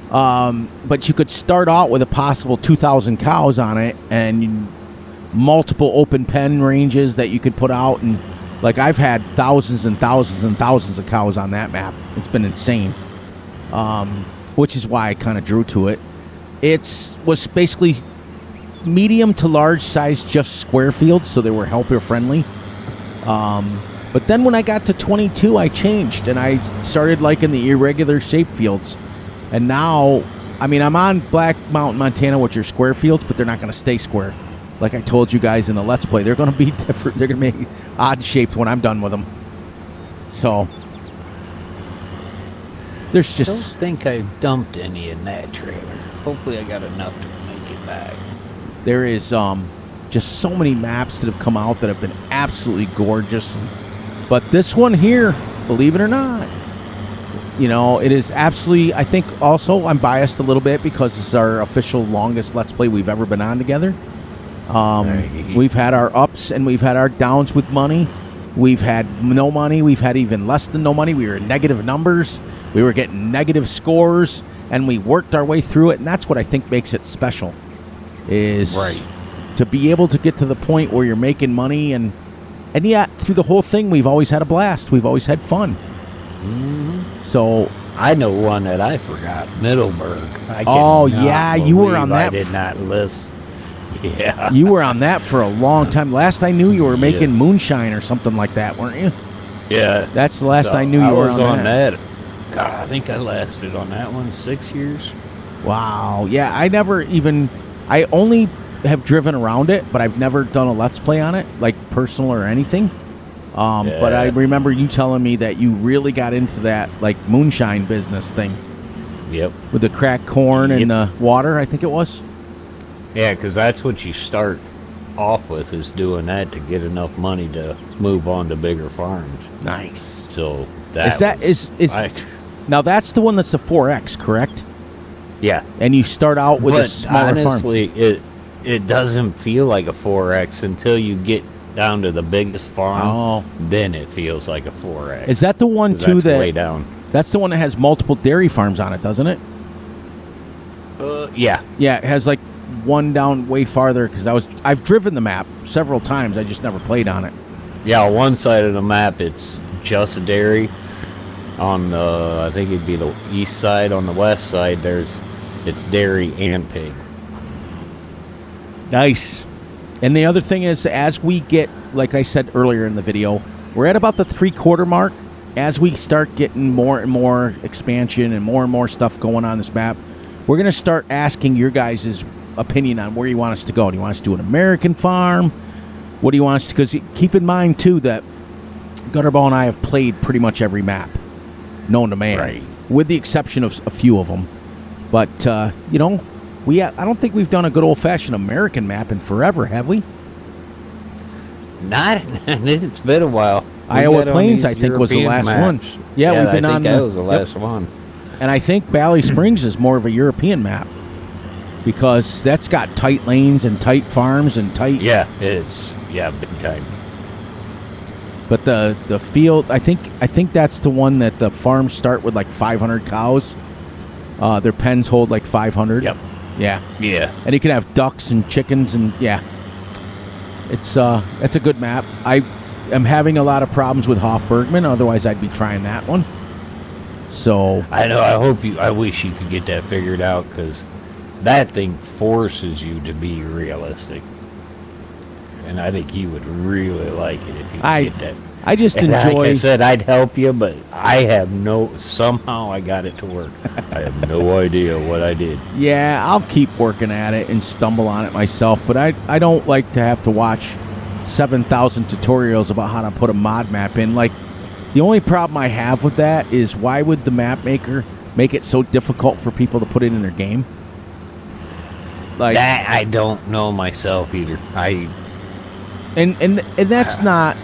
But you could start out with a possible 2,000 cows on it, and multiple open pen ranges that you could put out, and like I've had thousands and thousands and thousands of cows on that map. It's been insane, which is why I kind of drew to it. It was basically medium to large size, just square fields, so they were helper friendly. But then when I got to 22, I changed, and I started liking the irregular shape fields. And now, I mean, I'm on Black Mountain, Montana, which are square fields, but they're not going to stay square. Like I told you guys in the Let's Play, they're going to be different. They're going to be odd shaped when I'm done with them. So there's just... I don't think I dumped any in that trailer. Hopefully I got enough to make it back. There is just so many maps that have come out that have been absolutely gorgeous. But this one here, believe it or not, it is absolutely... I think also I'm biased a little bit because it's our official longest Let's Play we've ever been on together. We've had our ups and we've had our downs with money. We've had no money. We've had even less than no money. We were in negative numbers. We were getting negative scores, and we worked our way through it. And that's what I think makes it special, is to be able to get to the point where you're making money. And yet, through the whole thing, we've always had a blast. We've always had fun. Mm-hmm. So I know one that I forgot, Middleburg. You were on that. I did not list. Yeah. You were on that for a long time. Last I knew, you were making moonshine or something like that, weren't you? Yeah. That's the last I knew you were on that. God, I think I lasted on that one 6 years. Wow. Yeah, I only have driven around it, but I've never done a Let's Play on it, like personal or anything. But I remember you telling me that you really got into that, like, moonshine business thing. Yep. With the cracked corn and the water, I think it was. Yeah, because that's what you start off with, is doing that to get enough money to move on to bigger farms. Nice. So now that's the one that's the 4X, correct? Yeah. And you start out with a smaller farm. Honestly, it doesn't feel like a 4X until you get down to the biggest farm. Oh. Then it feels like a 4X. Is that the one too that's way down? That's the one that has multiple dairy farms on it, doesn't it? Yeah. Yeah, it has like one down way farther, because I've driven the map several times. I just never played on it. Yeah, on one side of the map it's just a dairy. On I think it'd be the east side. On the west side it's dairy and pig. Nice. And the other thing is, as we get, like I said earlier in the video, we're at about the 3/4 mark. As we start getting more and more expansion and more stuff going on this map, we're going to start asking your guys' opinion on where you want us to go. Do you want us to do an American farm? What do you want us to... Because keep in mind, too, that Gutterball and I have played pretty much every map known to man. Right. With the exception of a few of them. But, I don't think we've done a good old-fashioned American map in forever, have we? Not. It's been a while. Iowa Plains, I think, was the last one. Yeah, we've been I on. think that was the last one. And I think Valley Springs is more of a European map because that's got tight lanes and tight farms and tight. Yeah, it's big time. But the field, I think that's the one that the farms start with like 500 cows. Their pens hold like 500. Yep. Yeah. Yeah. And you can have ducks and chickens and yeah. It's a good map. I am having a lot of problems with Hofbergman. Otherwise, I'd be trying that one. So I know. I wish you could get that figured out because that thing forces you to be realistic, and I think you would really like it if you could get that. I just and enjoy. Like I said, I'd help you, but I have somehow I got it to work. I have no idea what I did. Yeah, I'll keep working at it and stumble on it myself, but I don't like to have to watch 7,000 tutorials about how to put a mod map in. Like, the only problem I have with that is why would the map maker make it so difficult for people to put it in their game? Like that, I don't know myself either. And that's not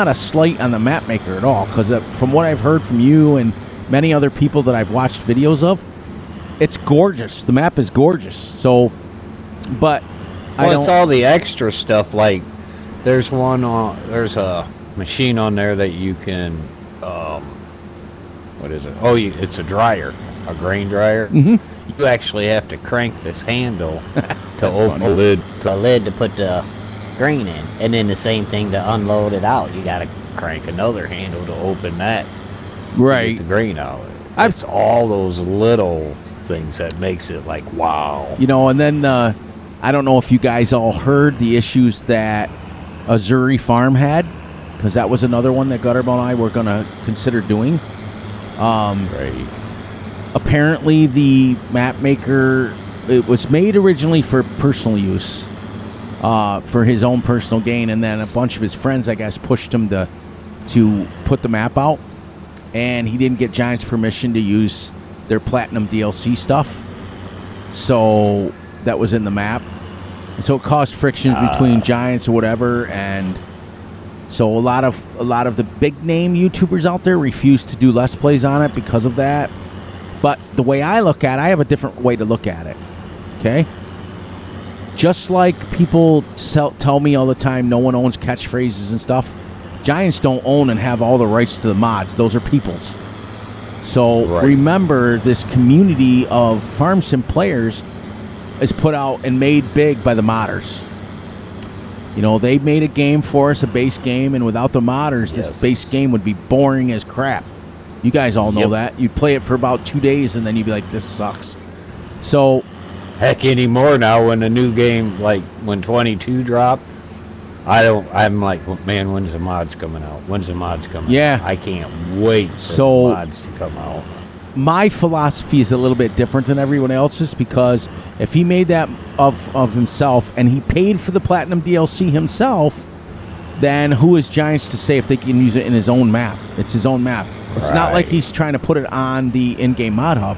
a slight on the map maker at all, because from what I've heard from you and many other people that I've watched videos of, it's gorgeous. The map is gorgeous. So, but it's all the extra stuff. Like there's a machine on there that you can what is it? Oh, it's a dryer, a grain dryer. Mm-hmm. You actually have to crank this handle to open the lid to put the grain in, and then the same thing to unload it out. You gotta crank another handle to open that, right, to get the grain out. It's all those little things that makes it like wow. And then I don't know if you guys all heard the issues that Azuri Farm had, because that was another one that Gutterball and I were going to consider doing. Right. Apparently, the map maker, it was made originally for personal use, for his own personal gain, and then a bunch of his friends, I guess, pushed him to put the map out, and he didn't get Giants' permission to use their Platinum DLC stuff, so that was in the map. And so it caused frictions between Giants or whatever, and so a lot of the big name YouTubers out there refuse to do Let's Plays on it because of that. But the way I look at it, I have a different way to look at it. Okay? Just like people tell me all the time, no one owns catchphrases and stuff. Giants don't own and have all the rights to the mods. Those are people's. So remember, this community of Farm Sim players is put out and made big by the modders. They made a game for us, a base game, and without the modders, this base game would be boring as crap. You guys all know that. You'd play it for about 2 days, and then you'd be like, this sucks. So, heck, anymore now when a new game, like when 22 dropped, I'm like, man, when's the mods coming out? When's the mods coming out? I can't wait for the mods to come out. My philosophy is a little bit different than everyone else's, because if he made that of himself and he paid for the Platinum DLC himself, then who is Giants to say if they can use it in his own map? It's his own map. It's not like he's trying to put it on the in-game mod hub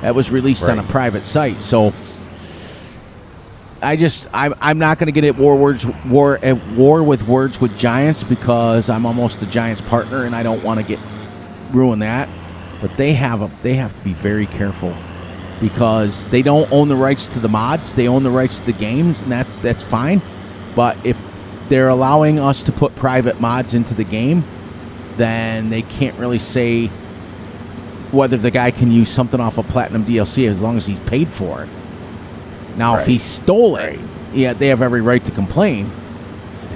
that was released on a private site. So I'm not going to get at war with words with Giants, because I'm almost a Giants partner and I don't want to ruin that. But they have to be very careful, because they don't own the rights to the mods. They own the rights to the games, and that's fine. But if they're allowing us to put private mods into the game, then they can't really say whether the guy can use something off of Platinum DLC as long as he's paid for it. Now, if he stole it, they have every right to complain.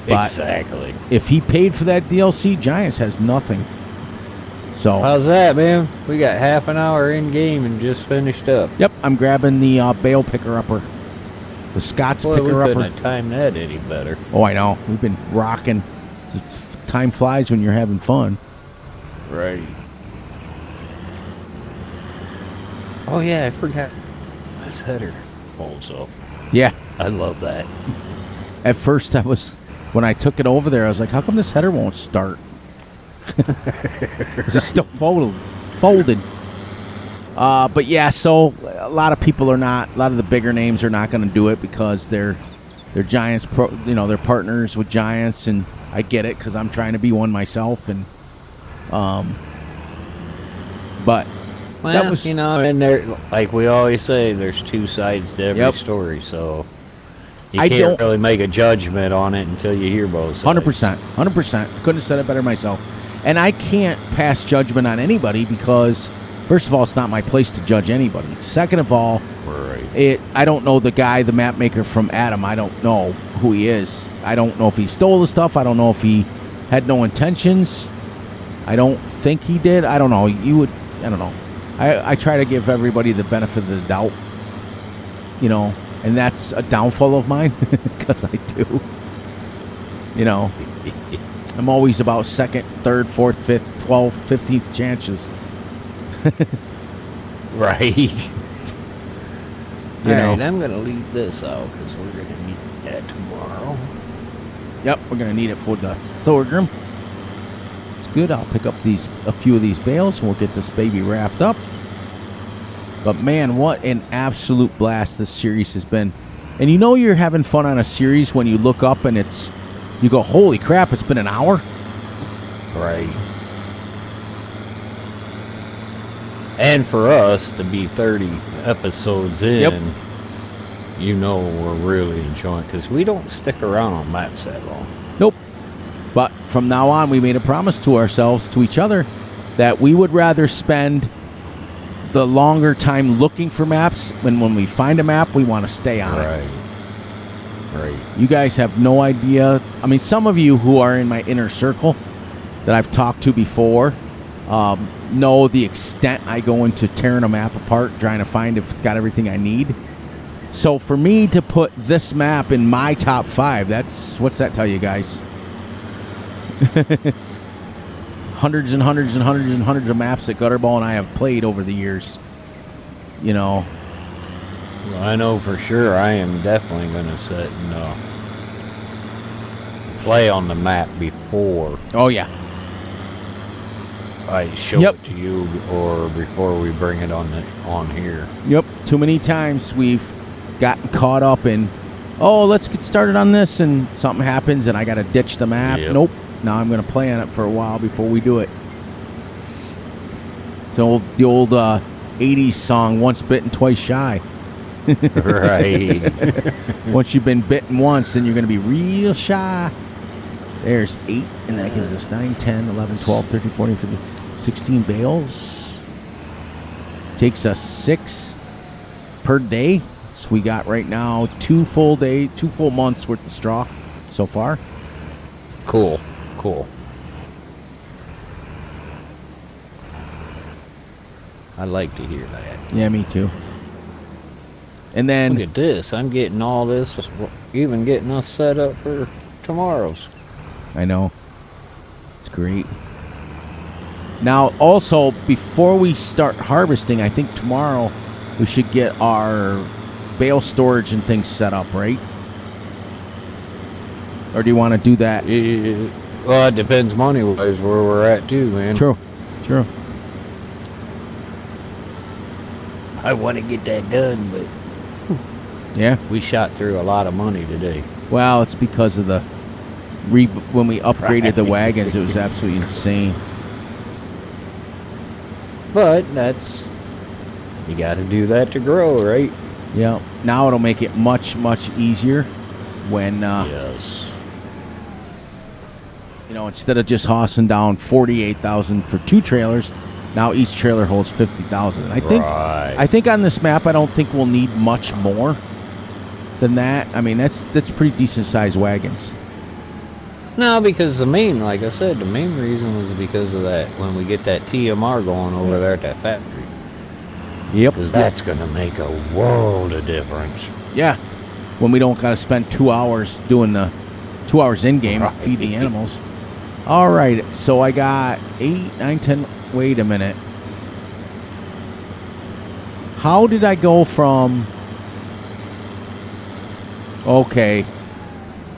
But exactly. If he paid for that DLC, Giants has nothing. So how's that, man? We got half an hour in game and just finished up. Yep, I'm grabbing the bale picker-upper. The Scott's picker-upper. We couldn't have timed that any better. Oh, I know. We've been rocking. Time flies when you're having fun. Right. Oh, yeah, I forgot. This header folds up. Yeah. I love that. At first, when I took it over there, I was like, how come this header won't start? It's still folded. But yeah, so a lot of people are not. A lot of the bigger names are not going to do it because they're Giants. They're partners with Giants, and I get it because I'm trying to be one myself. And but Well, that was and there, like we always say, there's two sides to every Yep. story, so you I can't don't- really make a judgment on it until you hear both sides. 100%. Couldn't have said it better myself. And I can't pass judgment on anybody because, first of all, it's not my place to judge anybody. Second of all, Right. I don't know the guy, the map maker from Adam. I don't know who he is. I don't know if he stole the stuff. I don't know if he had no intentions. I don't think he did. I don't know. I don't know. I try to give everybody the benefit of the doubt, and that's a downfall of mine because I do. I'm always about second, third, fourth, fifth, 12th, 15th chances. Right. You know. Alright, I'm going to leave this out because we're going to need that tomorrow. Yep, we're gonna need it for the sorghum. It's good. I'll pick up a few of these bales and we'll get this baby wrapped up. But man, what an absolute blast this series has been. And you're having fun on a series when you look up and you go, holy crap, it's been an hour? Right. And for us to be 30 episodes in, Yep. we're really enjoying it because we don't stick around on maps that long. Nope. But from now on, we made a promise to ourselves, to each other, that we would rather spend the longer time looking for maps when we find a map, we want to stay on it. Right. You guys have no idea. I mean, some of you who are in my inner circle that I've talked to before know the extent I go into tearing a map apart, trying to find if it's got everything I need. So for me to put this map in my top 5, what's that tell you guys? Hundreds and hundreds and hundreds and hundreds of maps that Gutterball and I have played over the years. Well, I know for sure I am definitely going to sit and play on the map before Oh, yeah. I show Yep. it to you or before we bring it on here. Yep. Too many times we've gotten caught up in, let's get started on this, and something happens and I got to ditch the map. Yep. Nope. Now I'm going to play on it for a while before we do it. So the old 80s song, once bitten, twice shy. Right. Once you've been bitten once, then you're going to be real shy. There's 8, and that gives us 9, 10, 11, 12, 13, 14, 15, 16 bales. Takes us 6 per day. So we got right now 2 full months worth of straw so far. Cool. I like to hear that. Yeah, me too. And then Look at this. I'm getting all this, even getting us set up for tomorrow's. I know. It's great. Now, also, before we start harvesting, I think tomorrow we should get our bale storage and things set up, right? Or do you want to do that? Well, it depends money-wise where we're at, too, man. True. I want to get that done, but Yeah. we shot through a lot of money today. Well, it's because of when we upgraded the wagons, it was absolutely insane. But you got to do that to grow, right? Yeah. Now it'll make it much, much easier when, Yes. instead of just hossing down 48,000 for 2 trailers, now each trailer holds 50,000. Right. I think on this map, I don't think we'll need much more than that. I mean, that's pretty decent sized wagons. No, because like I said, the main reason was because of that, when we get that TMR going over there at that factory. Yep. Because that's going to make a world of difference. Yeah. When we don't got to spend 2 hours doing the 2 hours in game, Right. feed the animals. All right. So I got 8, 9, 10. Wait a minute. How did I go from... Okay.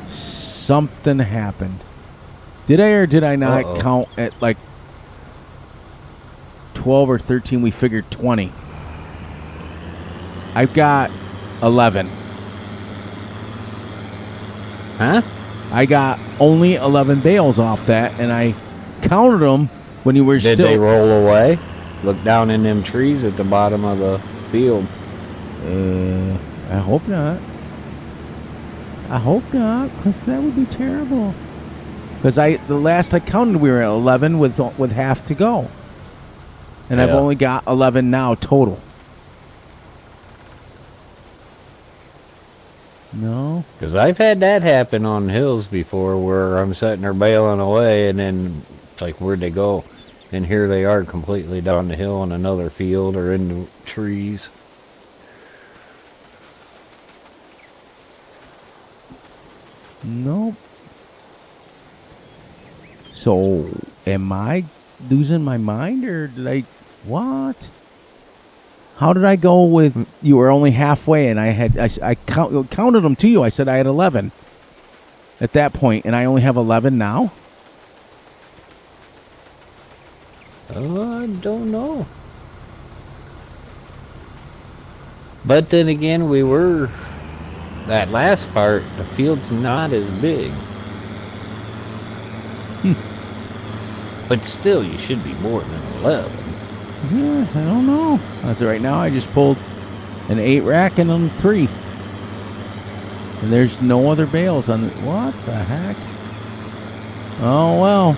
Something happened. Did I or did I not count at like 12 or 13? We figured 20. I've got 11. Huh? I got only 11 bales off that, and I counted them when you were Did still. they roll away? Look down in them trees at the bottom of the field. I hope not. I hope not, because that would be terrible. Because the last I counted, we were at 11 with half to go, and I've Yeah. only got 11 now total. No. Because I've had that happen on hills before where I'm sitting there bailing away and then it's like, where'd they go? And here they are completely down the hill in another field or in the trees. Nope. So, am I losing my mind, or did I... What? How did I go with... You were only halfway, and I counted them to you. I said I had 11 at that point, and I only have 11 now? I don't know. But then again, that last part, the field's not as big. But still, you should be more than 11. Yeah, I don't know. As of right now, I just pulled an 8 rack and on 3. And there's no other bales on it. What the heck? Oh, well.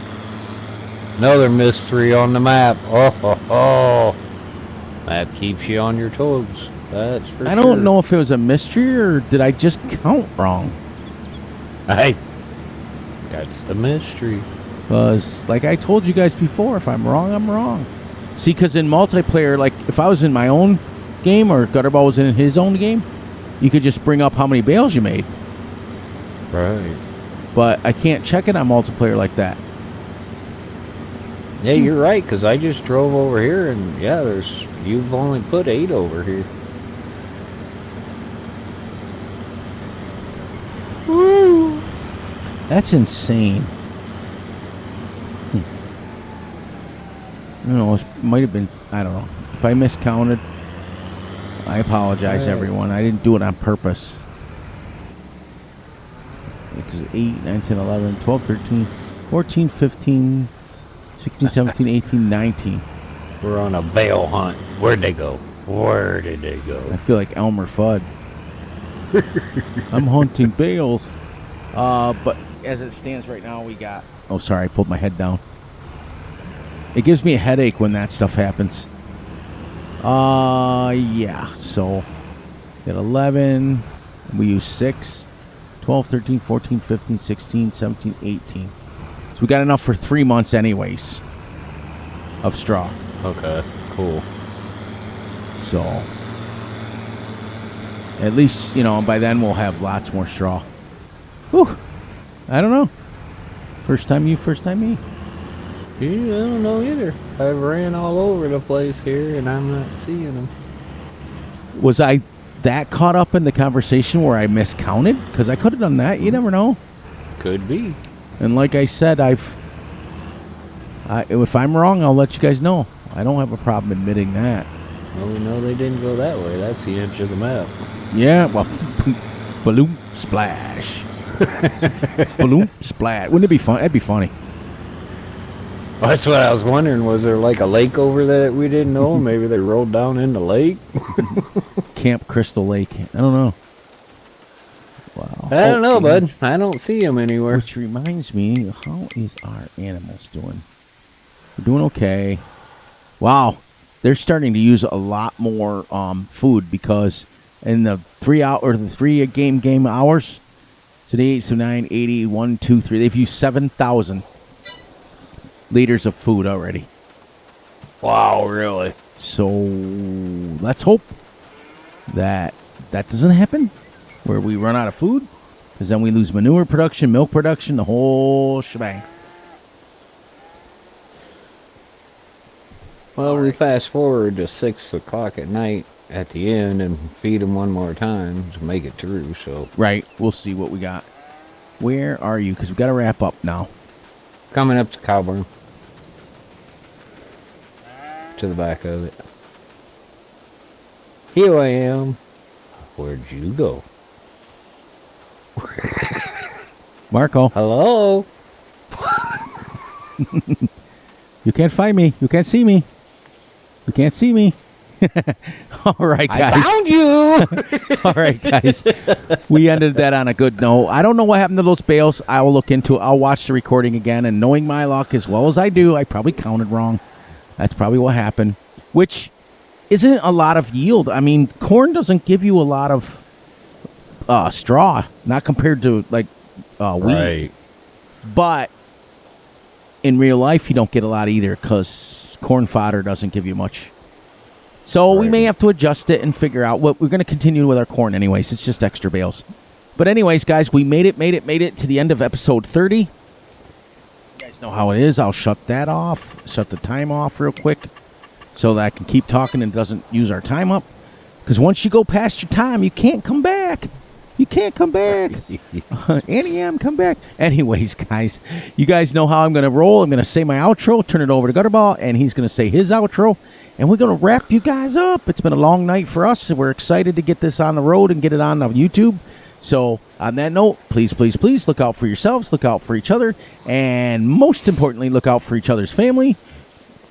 Another mystery on the map. Oh. Map keeps you on your toes. That's for sure. I don't know if it was a mystery or did I just count wrong. That's the mystery. Because, like I told you guys before, if I'm wrong, I'm wrong. See, because in multiplayer, like if I was in my own game or Gutterball was in his own game, you could just bring up how many bales you made. Right. But I can't check it on multiplayer like that. Yeah, you're right, because I just drove over here and yeah, you've only put 8 over here. Woo! That's insane. I don't know, it might have been, I don't know. If I miscounted, I apologize, Right. everyone. I didn't do it on purpose. Because 8, 9, 10, 11, 12, 13, 14, 15, 16, 17, 18, 19. We're on a bale hunt. Where'd they go? Where did they I go? feel like Elmer Fudd. I'm hunting bales. But as it stands right now, we got... Oh, sorry, I pulled my head down. It gives me a headache when that stuff happens. Yeah. So, at 11, we use 6, 12, 13, 14, 15, 16, 17, 18. So we got enough for 3 months anyways of straw. Okay, cool. So, at least, by then we'll have lots more straw. Whew. I don't know. First time you, first time me. Yeah, I don't know either. I've ran all over the place here and I'm not seeing them. Was I that caught up in the conversation where I miscounted? Because I could have done that. You never know. Could be. And like I said, if I'm wrong, I'll let you guys know. I don't have a problem admitting that. Well, we know they didn't go that way. That's the inch of the map. Yeah, well, balloon splash. Balloon splash. Wouldn't it be fun? That'd be funny. Well, that's what I was wondering. Was there like a lake over there that we didn't know? Maybe they rolled down in the lake? Camp Crystal Lake. I don't know. Wow. I don't know, Okay. bud. I don't see them anywhere. Which reminds me, how is our animals doing? We're doing okay. Wow. They're starting to use a lot more food because in the 3 game hours, today 8 to 9, 80, 1, 2, 3, they've used 7,000 liters of food already. Wow, really? So let's hope that doesn't happen, where we run out of food, because then we lose manure production, milk production, the whole shebang. Well, we fast forward to 6 o'clock at night at the end and feed them one more time to make it through, so. Right, we'll see what we got. Where are you? Because we've got to wrap up now. Coming up to cow barn. To the back of it. Here I am. Where'd you go? Marco, Hello? you can't find me. You can't see me. You can't see me. All right, guys. I found you! All right, guys. We ended that on a good note. I don't know what happened to those bales. I will look into it. I'll watch the recording again. And knowing my luck as well as I do, I probably counted wrong. That's probably what happened. Which isn't a lot of yield. I mean, corn doesn't give you a lot of straw. Not compared to, like, wheat. Right. But in real life, you don't get a lot either because corn fodder doesn't give you much. So we may have to adjust it and figure out what we're going to continue with our corn anyways. It's just extra bales. But anyways, guys, we made it to the end of episode 30. You guys know how it is. I'll shut that off, shut the time off real quick so that I can keep talking and doesn't use our time up. Because once you go past your time, you can't come back. You can't come back. Annie M, come back. Anyways, guys, you guys know how I'm going to roll. I'm going to say my outro, turn it over to Gutterball, and he's going to say his outro. And we're going to wrap you guys up. It's been a long night for us. We're excited to get this on the road and get it on YouTube. So on that note, please, please, please look out for yourselves. Look out for each other. And most importantly, look out for each other's family.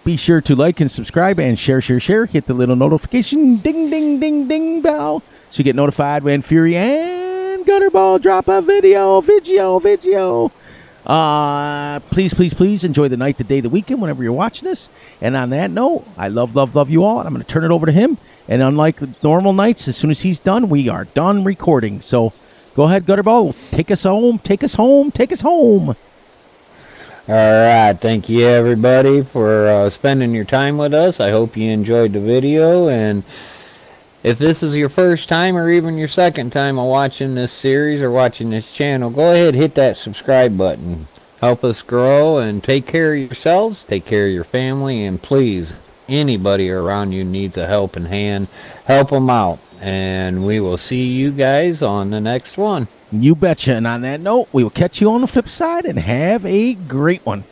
Be sure to like and subscribe and share. Hit the little notification ding, ding, ding, ding bell so you get notified when Fury and Gutterball drop a video. Please, please, please enjoy the night, the day, the weekend, whenever you're watching this. And on that note, I love you all. And I'm going to turn it over to him. And unlike the normal nights, as soon as he's done, we are done recording. So go ahead, Gutterball. Take us home. Take us home. Take us home. All right. Thank you, everybody, for spending your time with us. I hope you enjoyed the video. And if this is your first time or even your second time of watching this series or watching this channel, go ahead and hit that subscribe button. Help us grow and take care of yourselves, take care of your family, and please, anybody around you needs a helping hand, help them out. And we will see you guys on the next one. You betcha. And on that note, we will catch you on the flip side and have a great one.